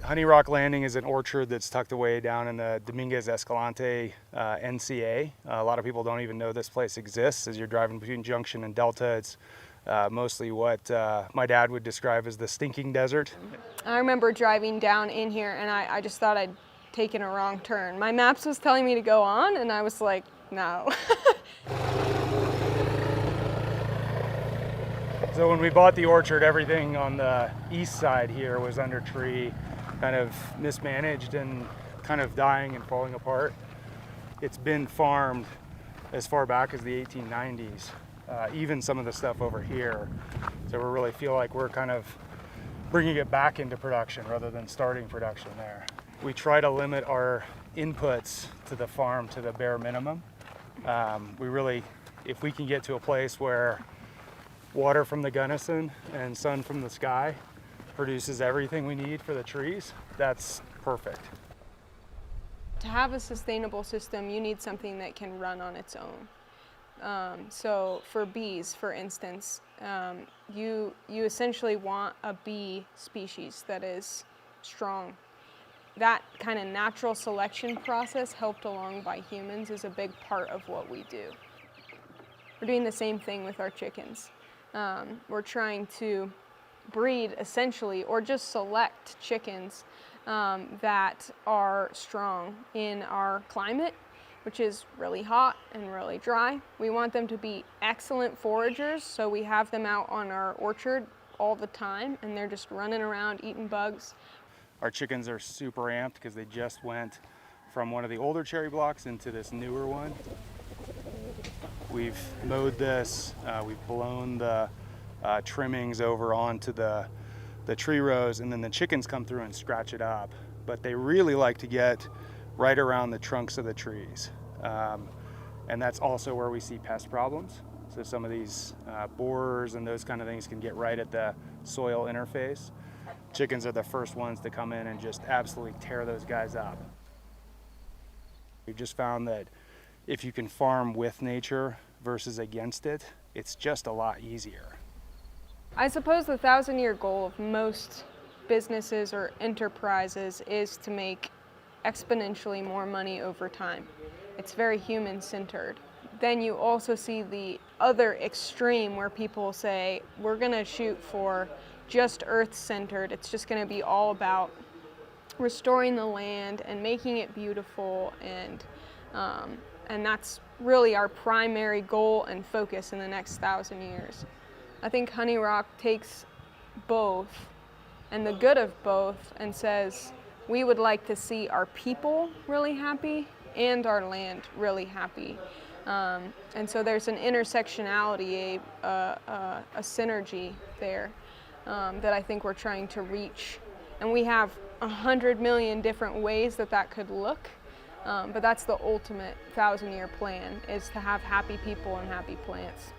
Honey Rock Landing is an orchard that's tucked away down in the Dominguez Escalante NCA. A lot of people don't even know this place exists. As you're driving between Junction and Delta, it's mostly what my dad would describe as the stinking desert. I remember driving down in here and I just thought I'd taken a wrong turn. My maps was telling me to go on and I was like, no. So when we bought the orchard, everything on the east side here was under tree, kind of mismanaged and kind of dying and falling apart. It's been farmed as far back as the 1890s, even some of the stuff over here. So we really feel like we're kind of bringing it back into production rather than starting production there. We try to limit our inputs to the farm to the bare minimum. If we can get to a place where water from the Gunnison and sun from the sky produces everything we need for the trees, that's perfect. To have a sustainable system, you need something that can run on its own. So for bees, for instance, you essentially want a bee species that is strong. That kind of natural selection process helped along by humans is a big part of what we do. We're doing the same thing with our chickens. We're trying to breed essentially, or just select chickens that are strong in our climate, which is really hot and really dry. We want them to be excellent foragers, so we have them out on our orchard all the time and they're just running around eating bugs. Our chickens are super amped because they just went from one of the older cherry blocks into this newer one. We've mowed this, we've blown the trimmings over onto the tree rows, and then the chickens come through and scratch it up. But they really like to get right around the trunks of the trees. And that's also where we see pest problems. So some of these borers and those kind of things can get right at the soil interface. Chickens are the first ones to come in and just absolutely tear those guys up. We've just found that if you can farm with nature versus against it, it's just a lot easier. I suppose the 1,000-year goal of most businesses or enterprises is to make exponentially more money over time. It's very human-centered. Then you also see the other extreme where people say, we're going to shoot for just earth-centered. It's just going to be all about restoring the land and making it beautiful, and that's really our primary goal and focus in the next 1,000 years. I think Honey Rock takes both and the good of both and says, we would like to see our people really happy and our land really happy. And so there's an intersectionality, a synergy there that I think we're trying to reach. And we have 100 million different ways that could look, but that's the ultimate 1,000-year plan, is to have happy people and happy plants.